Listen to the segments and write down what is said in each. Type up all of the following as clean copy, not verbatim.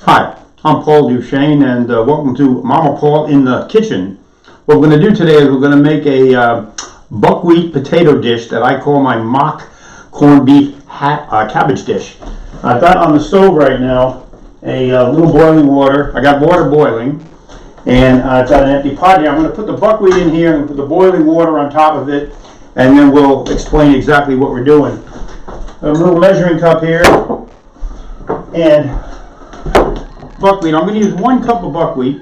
Hi, I'm Paul Duchesne, and welcome to Mama Paul in the Kitchen. What we're going to do today is we're going to make a buckwheat potato dish that I call my mock corned beef cabbage dish. I've got on the stove right now a little boiling water. I got water boiling, and I've got an empty pot here. I'm going to put the buckwheat in here and put the boiling water on top of it, and then we'll explain exactly what we're doing. A little measuring cup here, and buckwheat. I'm going to use 1 cup of buckwheat,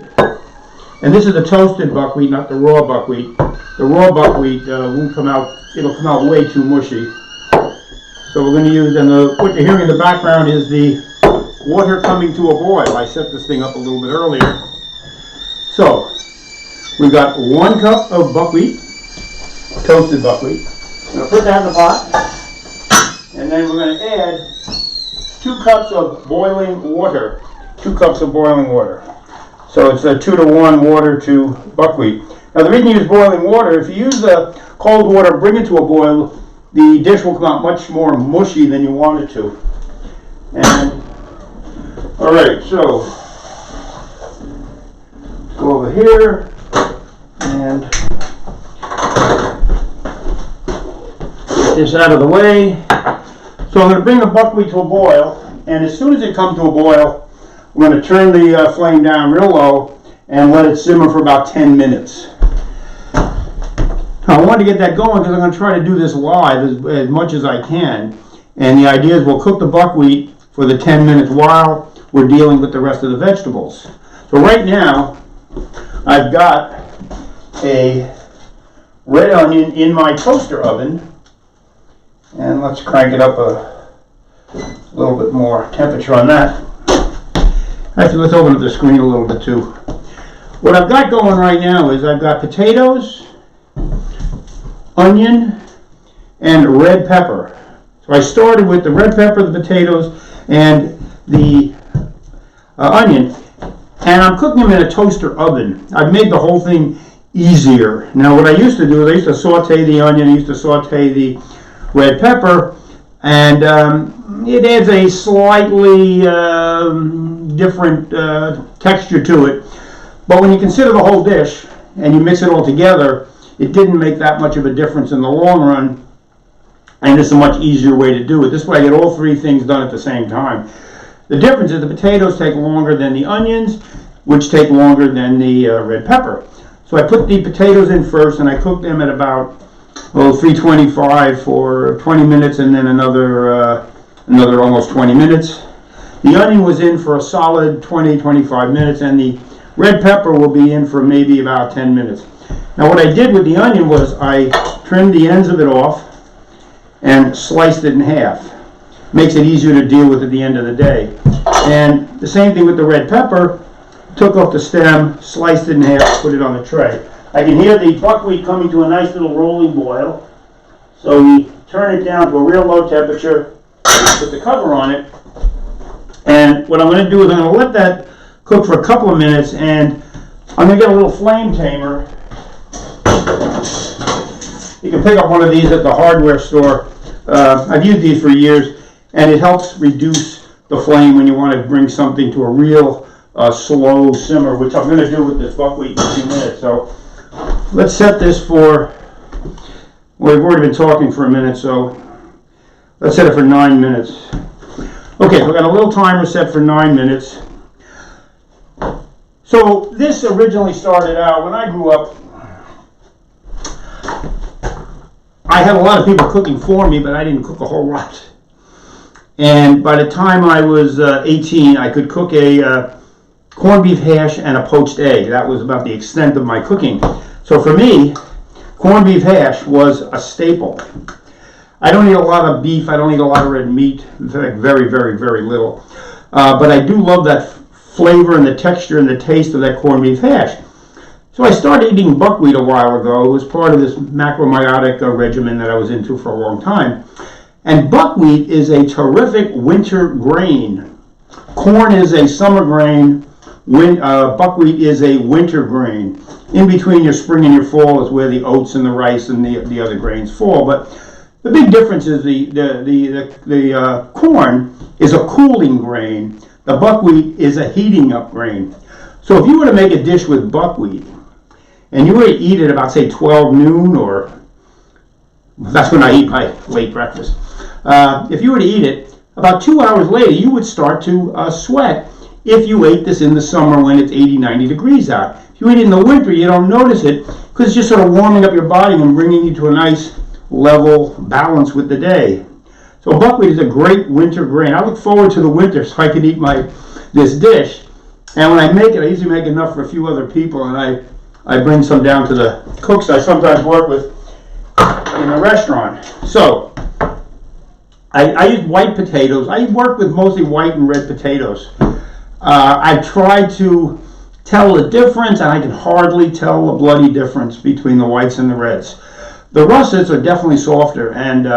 and this is the toasted buckwheat, not the raw buckwheat. The raw buckwheat won't come out, it'll come out way too mushy. So we're going to use, and what you're hearing in the background is the water coming to a boil. I set this thing up a little bit earlier. So we've got 1 cup of buckwheat, toasted buckwheat. I'm going to put that in the pot, and then we're going to add 2 cups of boiling water. 2 cups of boiling water. So it's a 2-to-1 water to buckwheat. Now the reason you use boiling water, if you use the cold water, bring it to a boil, the dish will come out much more mushy than you want it to. And alright, so go over here and get this out of the way. So I'm going to bring the buckwheat to a boil, and as soon as it comes to a boil, we're going to turn the flame down real low and let it simmer for about 10 minutes. Now, I want to get that going because I'm going to try to do this live as much as I can. And the idea is we'll cook the buckwheat for the 10 minutes while we're dealing with the rest of the vegetables. So right now, I've got a red onion in my toaster oven. And let's crank it up a little bit more temperature on that. Actually, let's open up the screen a little bit too. What I've got going right now is I've got potatoes, onion, and red pepper. So I started with the red pepper, the potatoes, and the onion, and I'm cooking them in a toaster oven. I've made the whole thing easier. Now what I used to do is I used to saute the onion, I used to saute the red pepper, and it adds a slightly different texture to it. But when you consider the whole dish and you mix it all together, it didn't make that much of a difference in the long run, and it's a much easier way to do it. This way I get all 3 things done at the same time. The difference is the potatoes take longer than the onions, which take longer than the red pepper. So I put the potatoes in first, and I cook them at about 325 for 20 minutes, and then another almost 20 minutes. The onion was in for a solid 20-25 minutes, and the red pepper will be in for maybe about 10 minutes. Now what I did with the onion was I trimmed the ends of it off and sliced it in half. Makes it easier to deal with at the end of the day. And the same thing with the red pepper. Took off the stem, sliced it in half, put it on the tray. I can hear the buckwheat coming to a nice little rolling boil. So we turn it down to a real low temperature, put the cover on it, and what I'm going to do is I'm going to let that cook for a couple of minutes, and I'm going to get a little flame tamer. You can pick up one of these at the hardware store. I've used these for years, and it helps reduce the flame when you want to bring something to a real slow simmer, which I'm going to do with this buckwheat in a few minutes. So let's set this for, well, we've already been talking for a minute, so let's set it for 9 minutes. Okay, so we've got a little timer set for 9 minutes. So this originally started out, when I grew up, I had a lot of people cooking for me, but I didn't cook a whole lot. And by the time I was 18, I could cook a corned beef hash and a poached egg. That was about the extent of my cooking. So for me, corned beef hash was a staple. I don't eat a lot of beef, I don't eat a lot of red meat, in fact very, very, very little. But I do love that flavor and the texture and the taste of that corned beef hash. So I started eating buckwheat a while ago. It was part of this macrobiotic regimen that I was into for a long time. And buckwheat is a terrific winter grain. Corn is a summer grain, buckwheat is a winter grain. In between your spring and your fall is where the oats and the rice and the other grains fall. But the big difference is the corn is a cooling grain. the buckwheat is a heating up grain. So if you were to make a dish with buckwheat, and you were to eat it about, say, 12 noon, or that's when I eat my late breakfast. If you were to eat it, about 2 hours later, you would start to sweat if you ate this in the summer when it's 80, 90 degrees out. If you eat it in the winter, you don't notice it because it's just sort of warming up your body and bringing you to a nice level balance with the day. So buckwheat is a great winter grain. I look forward to the winter so I can eat this dish. And when I make it, I usually make enough for a few other people, and I bring some down to the cooks I sometimes work with in a restaurant. So I use white potatoes. I work with mostly white and red potatoes. I try to tell the difference, and I can hardly tell a bloody difference between the whites and the reds. The russets are definitely softer, and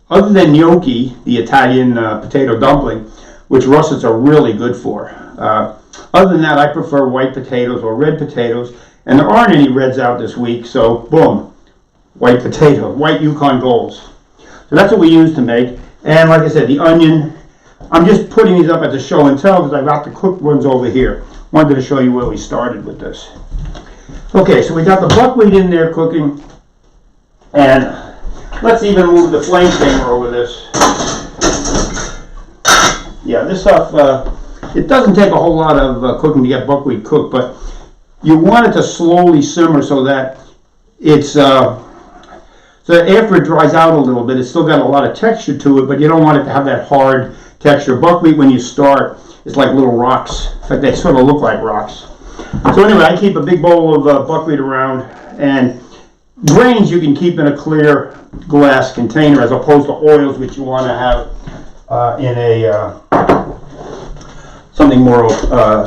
other than gnocchi, the Italian potato dumpling, which russets are really good for, other than that, I prefer white potatoes or red potatoes, and there aren't any reds out this week, so boom, white potato, white Yukon Golds. So that's what we use to make. And like I said, the onion, I'm just putting these up at the show and tell because I've got the cooked ones over here. Wanted to show you where we started with this. Okay, so we got the buckwheat in there cooking, and let's even move the flame tamer over this. Yeah, this stuff, it doesn't take a whole lot of cooking to get buckwheat cooked, but you want it to slowly simmer so that it's, so after it dries out a little bit, it's still got a lot of texture to it, but you don't want it to have that hard texture. Buckwheat, when you start, is like little rocks. In fact, they sort of look like rocks. So anyway, I keep a big bowl of buckwheat around, and grains you can keep in a clear glass container as opposed to oils, which you want to have in a something more a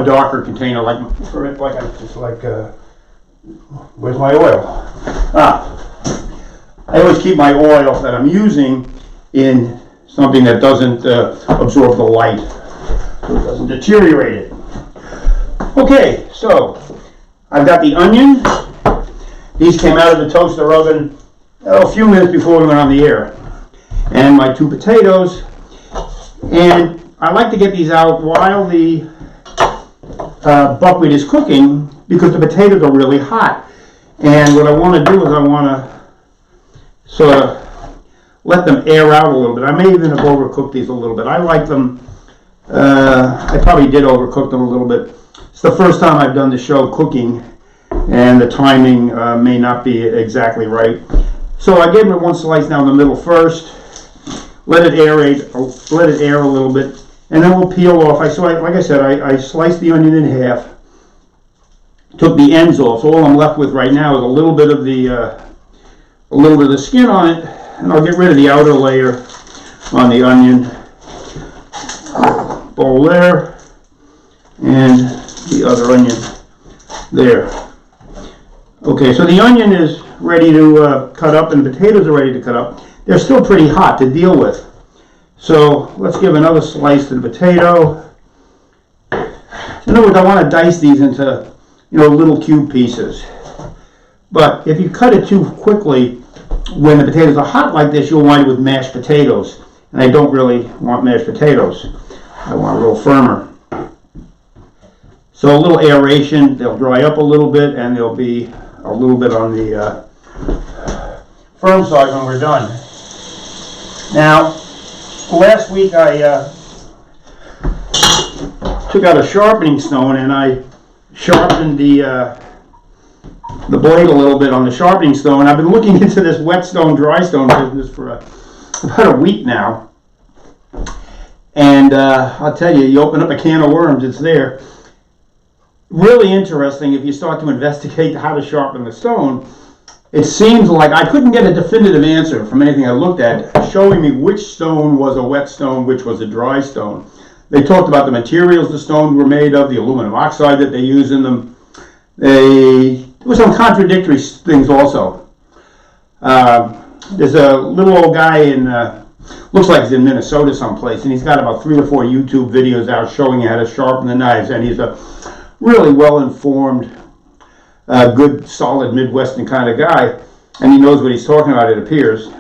darker container, where's my oil? I always keep my oil that I'm using in something that doesn't absorb the light, so it doesn't deteriorate it. Okay, so I've got the onion. These came out of the toaster oven a few minutes before we went on the air. And my 2 potatoes. And I like to get these out while the buckwheat is cooking because the potatoes are really hot. And what I want to do is I want to sort of let them air out a little bit. I may even have overcooked these a little bit. I like them, I probably did overcook them a little bit. It's the first time I've done the show cooking, and the timing may not be exactly right. So I gave it 1 slice down the middle first, let it aerate, let it air a little bit, and then we'll peel off. Like I said, I sliced the onion in half, took the ends off. So all I'm left with right now is a little bit of the skin on it, and I'll get rid of the outer layer on the onion. Bowl there, and the other onion there. Okay, so the onion is ready to cut up, and the potatoes are ready to cut up. They're still pretty hot to deal with. So let's give another slice to the potato. In other words, I want to dice these into, little cube pieces. But if you cut it too quickly, when the potatoes are hot like this, you'll wind up with mashed potatoes. And I don't really want mashed potatoes. I want a little firmer. So a little aeration, they'll dry up a little bit, and they'll be a little bit on the firm side when we're done. Now, last week I took out a sharpening stone and I sharpened the blade a little bit on the sharpening stone. I've been looking into this wet stone, dry stone business for about a week now. And I'll tell you, you open up a can of worms, it's there. Really interesting if you start to investigate how to sharpen the stone. It seems like I couldn't get a definitive answer from anything I looked at showing me which stone was a wet stone, which was a dry stone. They talked about the materials the stones were made of, the aluminum oxide that they use in them. There were some contradictory things also. There's a little old guy in, looks like he's in Minnesota someplace, and he's got about 3 or 4 YouTube videos out showing you how to sharpen the knives, and he's a really well-informed, good, solid Midwestern kind of guy, and he knows what he's talking about, it appears.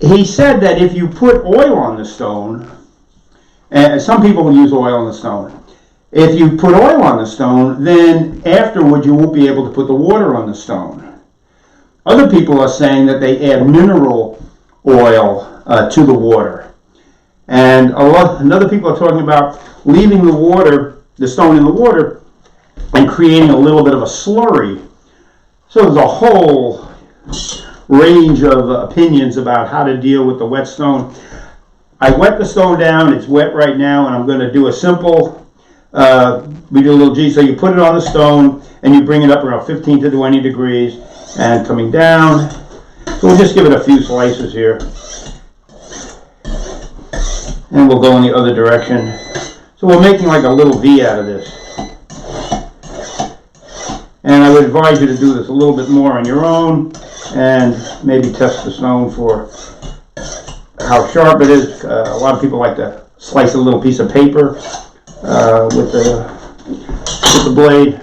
He said that if you put oil on the stone And some people will use oil on the stone. If you put oil on the stone, then afterward you won't be able to put the water on the stone. Other people are saying that they add mineral oil to the water. And other people are talking about leaving the stone in the water, and creating a little bit of a slurry. So there's a whole range of opinions about how to deal with the wet stone. I wet the stone down, it's wet right now, and I'm going to do a simple, we do a little G, so you put it on the stone, and you bring it up around 15 to 20 degrees, and coming down. So we'll just give it a few slices here. And we'll go in the other direction. So we're making like a little V out of this. And I would advise you to do this a little bit more on your own, and maybe test the stone for how sharp it is. A lot of people like to slice a little piece of paper with the blade.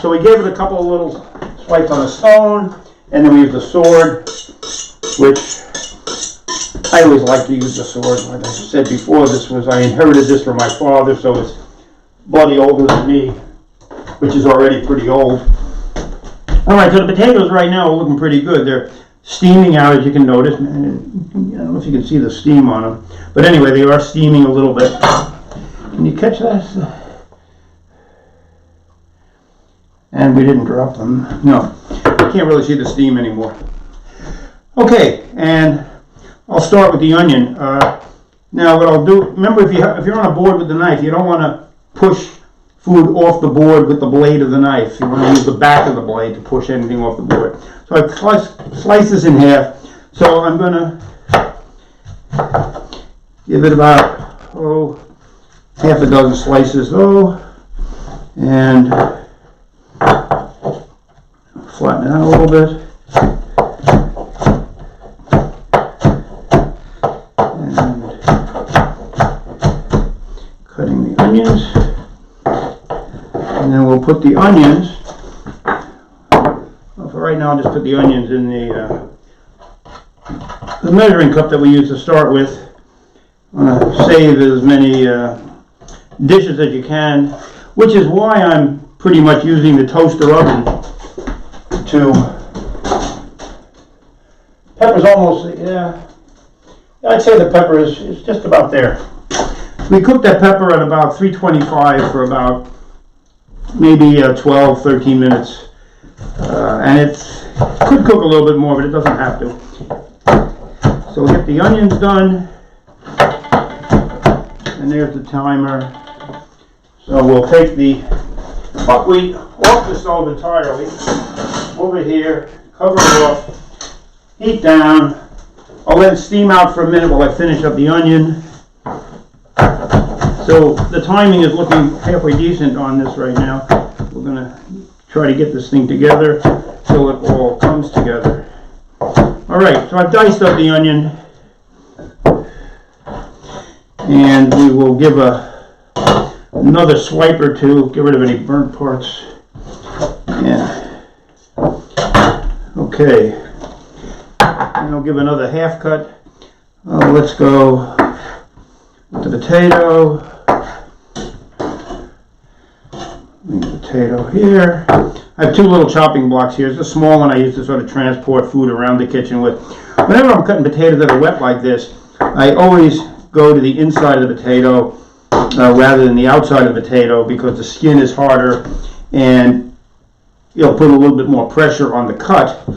So we gave it a couple of little swipes on the stone, and then we used the sword, which I always like to use the sword. Like I said before, I inherited this from my father, so it's bloody older than me, which is already pretty old. Alright, so the potatoes right now are looking pretty good. They're steaming out, as you can notice. I don't know if you can see the steam on them. But anyway, they are steaming a little bit. Can you catch that? And we didn't drop them. No, I can't really see the steam anymore. Okay, and I'll start with the onion. Now what I'll do, remember if you're on a board with the knife, you don't want to push food off the board with the blade of the knife. You want to use the back of the blade to push anything off the board. So I've sliced this in half. So I'm going to give it about, half a dozen slices, and flatten it out a little bit. And cutting the onions. And then we'll put the onions, for right now I'll just put the onions in the measuring cup that we use to start with. I want to save as many dishes as you can, which is why I'm pretty much using the toaster oven to, pepper's almost, I'd say the pepper is just about there. We cooked that pepper at about 325 for about maybe 12, 13 minutes. And it could cook a little bit more, but it doesn't have to. So we'll get the onions done. And there's the timer. So we'll take the buckwheat off the stove entirely. Over here, cover it off, heat down. I'll let it steam out for a minute while I finish up the onion. So the timing is looking halfway decent on this right now. We're going to try to get this thing together so it all comes together. Alright, so I've diced up the onion, and we will give another swipe or two, get rid of any burnt parts. Yeah. Okay. And I'll give another half cut. Let's go with the potato. Potato here. I have two little chopping blocks here. It's a small one I use to sort of transport food around the kitchen with. Whenever I'm cutting potatoes that are wet like this, I always go to the inside of the potato rather than the outside of the potato, because the skin is harder and it'll put a little bit more pressure on the cut,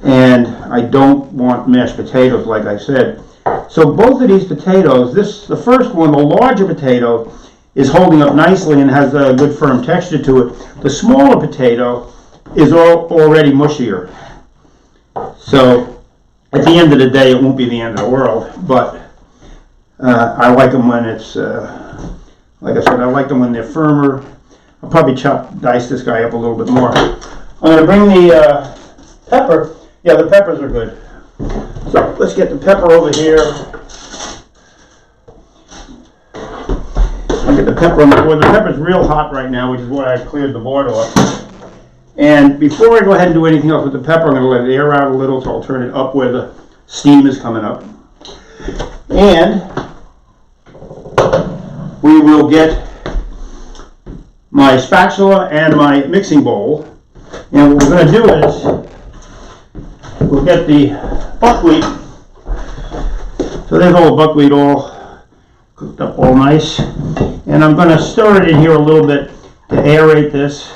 and I don't want mashed potatoes, like I said. So both of these potatoes, the first one, the larger potato, is holding up nicely and has a good firm texture to it. The smaller potato is already mushier. So at the end of the day, it won't be the end of the world, but I like them when it's, like I said, I like them when they're firmer. I'll probably dice this guy up a little bit more. I'm going to bring the pepper. Yeah, the peppers are good. So let's get the pepper over here. I'll get the pepper on the board. The pepper's real hot right now, which is why I cleared the board off. And before I go ahead and do anything else with the pepper, I'm going to let it air out a little, so I'll turn it up where the steam is coming up. And we will get my spatula and my mixing bowl. And what we're going to do is we'll get the buckwheat. So there's all the buckwheat all cooked up all nice. And I'm going to stir it in here a little bit to aerate this.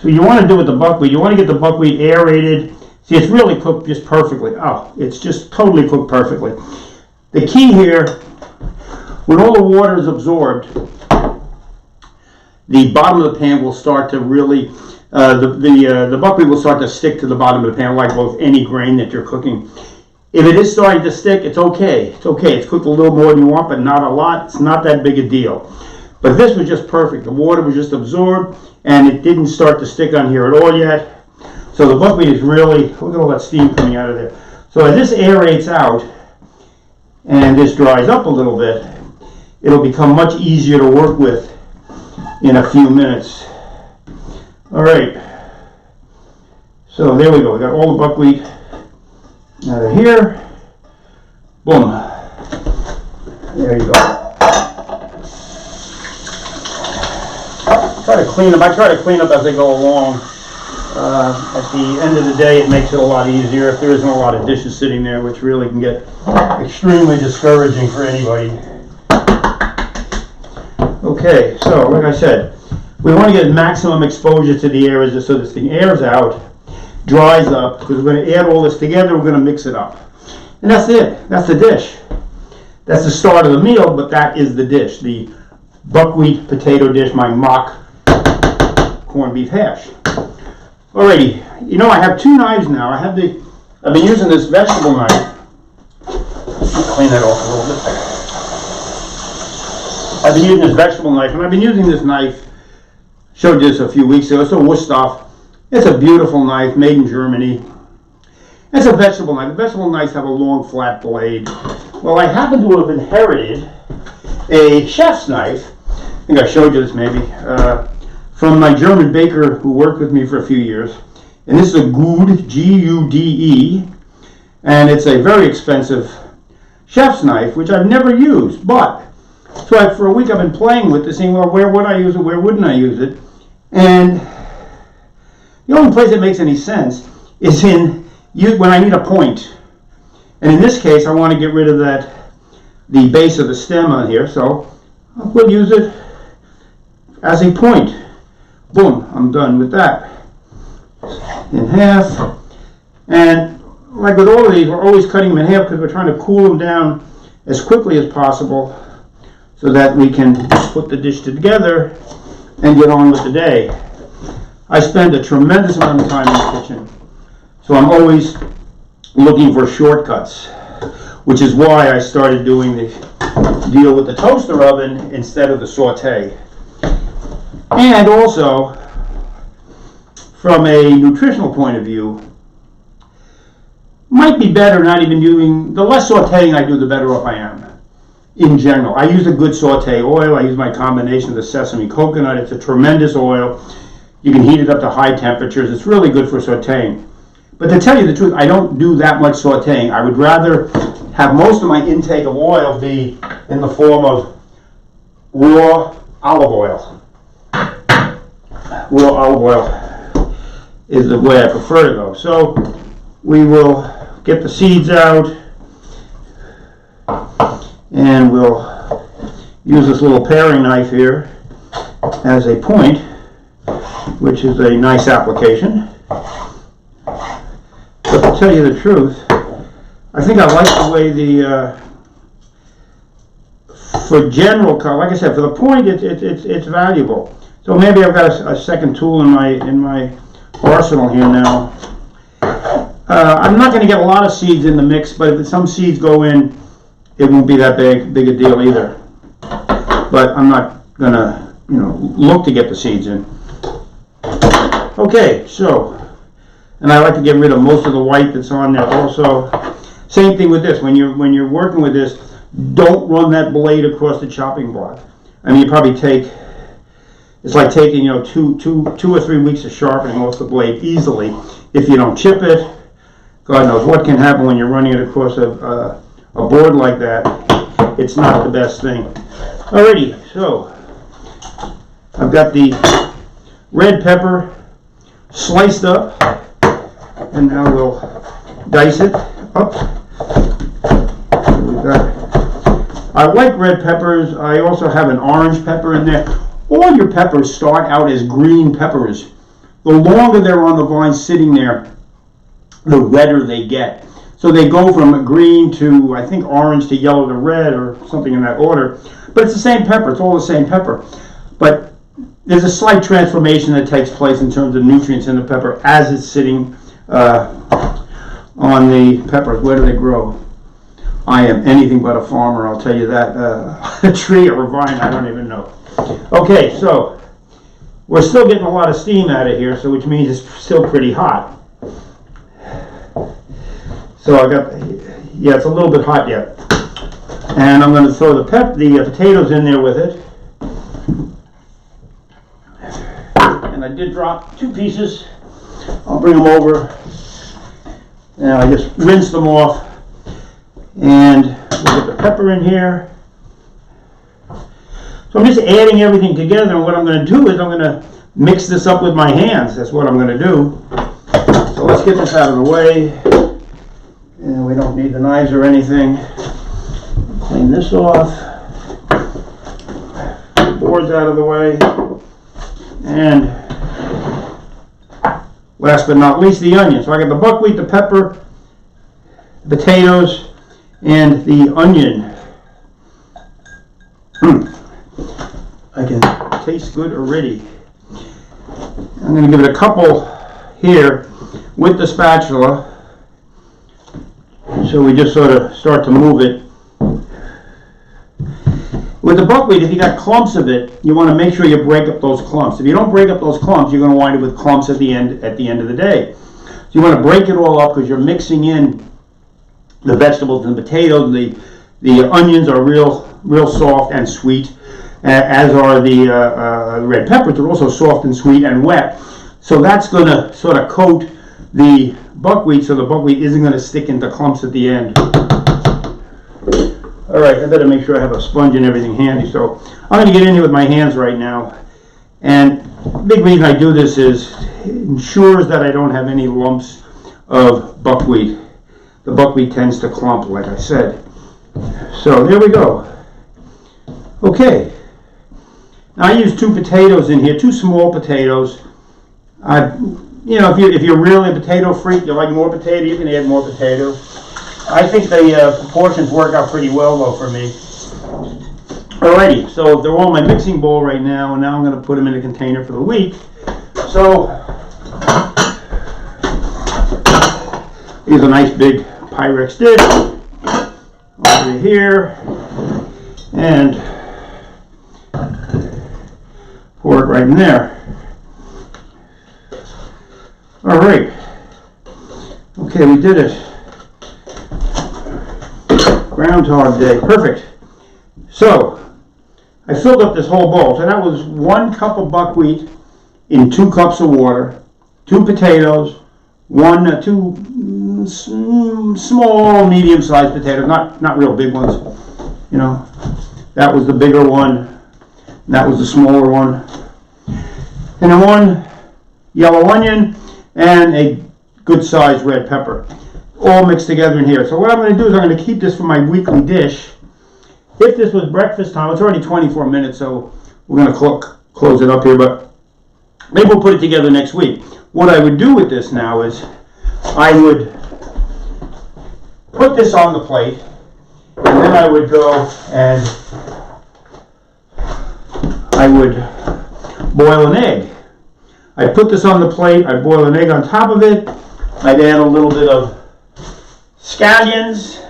So you want to do with the buckwheat, you want to get the buckwheat aerated. See, it's really cooked just perfectly. Oh, it's just totally cooked perfectly. The key here, when all the water is absorbed, the bottom of the pan will start to really, the buckwheat will start to stick to the bottom of the pan, like both any grain that you're cooking. If it is starting to stick, it's okay. It's okay. It's cooked a little more than you want, but not a lot. It's not that big a deal. But this was just perfect. The water was just absorbed, and it didn't start to stick on here at all yet. So the buckwheat is really, look at all that steam coming out of there. So as this aerates out, and this dries up a little bit, it'll become much easier to work with in a few minutes. All right. So there we go. We got all the buckwheat out of here. Boom. There you go. Try to clean up. I try to clean up as I go along. At the end of the day, it makes it a lot easier if there isn't a lot of dishes sitting there, which really can get extremely discouraging for anybody. Okay, so like I said, we want to get maximum exposure to the air just so this thing airs out, dries up, because we're going to add all this together, we're going to mix it up. And that's it. That's the dish. That's the start of the meal, but that is the dish. The buckwheat potato dish, my mock corned beef hash. Alrighty, you know I have two knives now. I've been using this vegetable knife. Clean that off a little bit. I've been using this vegetable knife, and I've been using this knife. Showed this a few weeks ago. It's a Wusthof. It's a beautiful knife, made in Germany. It's a vegetable knife. Vegetable knives have a long, flat blade. Well, I happen to have inherited a chef's knife. I think I showed you this maybe. From my German baker who worked with me for a few years. And this is a Gude, G-U-D-E, and it's a very expensive chef's knife, which I've never used. But, so for a week I've been playing with this, saying, well, where would I use it, where wouldn't I use it? And the only place it makes any sense is when I need a point. And in this case, I want to get rid of the base of the stem on here, so we'll use it as a point. Boom, I'm done with that. In half. And like with all of these, we're always cutting them in half because we're trying to cool them down as quickly as possible so that we can put the dish together and get on with the day. I spend a tremendous amount of time in the kitchen, so I'm always looking for shortcuts, which is why I started doing the deal with the toaster oven instead of the saute. And also, from a nutritional point of view, might be better not even doing, the less sauteing I do, the better off I am. In general, I use a good saute oil. I use my combination of the sesame coconut. It's a tremendous oil. You can heat it up to high temperatures. It's really good for sauteing. But to tell you the truth, I don't do that much sauteing. I would rather have most of my intake of oil be in the form of raw olive oil. Raw olive oil is the way I prefer to go. So we will get the seeds out, and we'll use this little paring knife here as a point, which is a nice application. But to tell you the truth, I think I like the way for general color, like I said, for the point, it's valuable. So maybe I've got a second tool in my arsenal here now. I'm not going to get a lot of seeds in the mix, but if some seeds go in, it won't be that big a deal either. But I'm not going to, look to get the seeds in. Okay, so, and I like to get rid of most of the white that's on there also. Same thing with this. When you're working with this, don't run that blade across the chopping block. I mean, you probably it's like taking, 2 or 3 weeks of sharpening off the blade easily. If you don't chip it, God knows what can happen when you're running it across a board like that. it's not the best thing. Alrighty, so I've got the red pepper sliced up, and now we'll dice it up. We've got, I like red peppers. I also have an orange pepper in there. All your peppers start out as green peppers. The longer they're on the vine sitting there, the redder they get. So they go from green to, I think, orange to yellow to red or something in that order. But it's the same pepper. It's all the same pepper. But there's a slight transformation that takes place in terms of nutrients in the pepper as it's sitting on the peppers. Where do they grow? I am anything but a farmer, I'll tell you that. A tree or a vine, I don't even know. Okay, so we're still getting a lot of steam out of here, so which means it's still pretty hot. So I got, yeah, it's a little bit hot yet. And I'm going to throw the potatoes in there with it. And I did drop 2 pieces. I'll bring them over. And I just rinse them off. And we'll get the pepper in here. So I'm just adding everything together, and what I'm going to do is I'm going to mix this up with my hands. That's what I'm going to do. So let's get this out of the way. And we don't need the knives or anything. Clean this off. Boards out of the way. And last but not least, the onion. So I got the buckwheat, the pepper, the potatoes, and the onion. I can taste good already. I'm going to give it a couple here with the spatula. So we just sort of start to move it. With the buckwheat, if you got clumps of it, you want to make sure you break up those clumps. If you don't break up those clumps, you're going to wind up with clumps at the end of the day. So you want to break it all up because you're mixing in the vegetables and the potatoes. The onions are real soft and sweet, as are the red peppers. They're also soft and sweet and wet. So that's going to sort of coat the buckwheat, so the buckwheat isn't going to stick into clumps at the end. All right, I better make sure I have a sponge and everything handy. So I'm going to get in here with my hands right now. And the big reason I do this is it ensures that I don't have any lumps of buckwheat. The buckwheat tends to clump, like I said. So there we go. Okay. Now I use 2 potatoes in here, 2 small potatoes. You know, if you're really a potato freak, you like more potato, you can add more potatoes. I think the proportions work out pretty well, though, for me. Alrighty, so they're all in my mixing bowl right now, and now I'm going to put them in a container for the week. So, here's a nice big Pyrex dish over here, and pour it right in there. All right. Okay, we did it. Groundhog Day. Perfect. So, I filled up this whole bowl. So that was 1 cup of buckwheat in 2 cups of water, 2 potatoes, 2 small, medium-sized potatoes, not real big ones. You know, that was the bigger one. That was the smaller one. And then 1 yellow onion and a good-sized red pepper, all mixed together in here. So what I'm going to do is I'm going to keep this for my weekly dish. If this was breakfast time, it's already 24 minutes, so we're going to close it up here, but maybe we'll put it together next week. What I would do with this now is I would put this on the plate, and then I would go and I would boil an egg. I put this on the plate, I boil an egg on top of it, I'd add a little bit of scallions,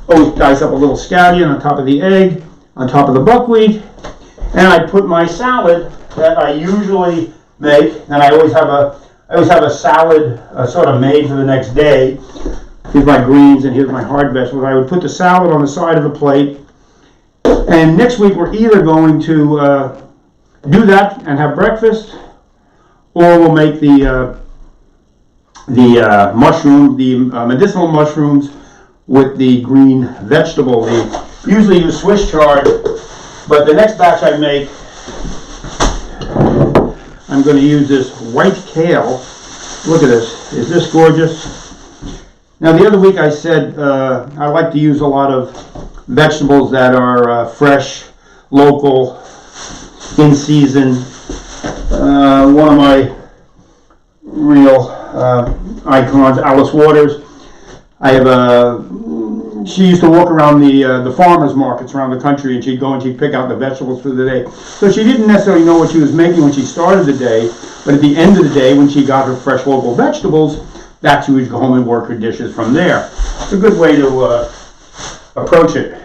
always dice up a little scallion on top of the egg, on top of the buckwheat, and I put my salad that I usually make, and I always have a salad sort of made for the next day. Here's my greens and here's my hard vegetables. I would put the salad on the side of the plate, and next week we're either going to do that and have breakfast, or we'll make the medicinal mushrooms with the green vegetable. We usually use Swiss chard, but the next batch I make, I'm going to use this white kale. Look at this. Is this gorgeous? Now, the other week I said I like to use a lot of vegetables that are fresh, local, in season. One of my real icons, Alice Waters. I have she used to walk around the farmers markets around the country, and she'd go and she'd pick out the vegetables for the day. So she didn't necessarily know what she was making when she started the day, but at the end of the day, when she got her fresh local vegetables, that's who would go home and work her dishes from there. It's a good way to approach it.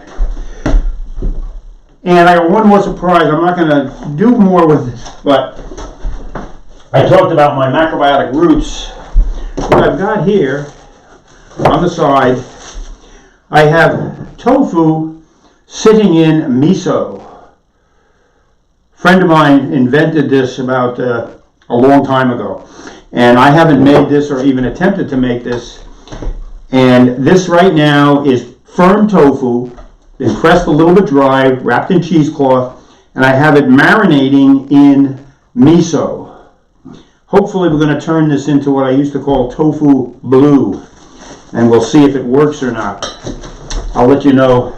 And I got one more surprise. I'm not going to do more with this, but I talked about my macrobiotic roots. What I've got here on the side, I have tofu sitting in miso. A friend of mine invented this about a long time ago, and I haven't made this or even attempted to make this. And this right now is firm tofu, been pressed a little bit dry, wrapped in cheesecloth, and I have it marinating in miso. Hopefully we're going to turn this into what I used to call tofu blue, and we'll see if it works or not. I'll let you know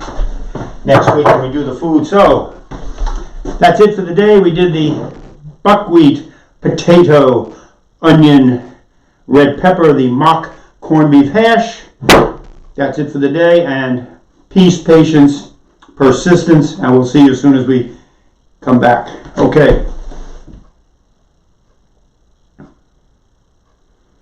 next week when we do the food. So, that's it for the day. We did the buckwheat, potato, onion, red pepper, the mock corned beef hash. That's it for the day, and peace, patience, persistence, and we'll see you as soon as we come back. Okay.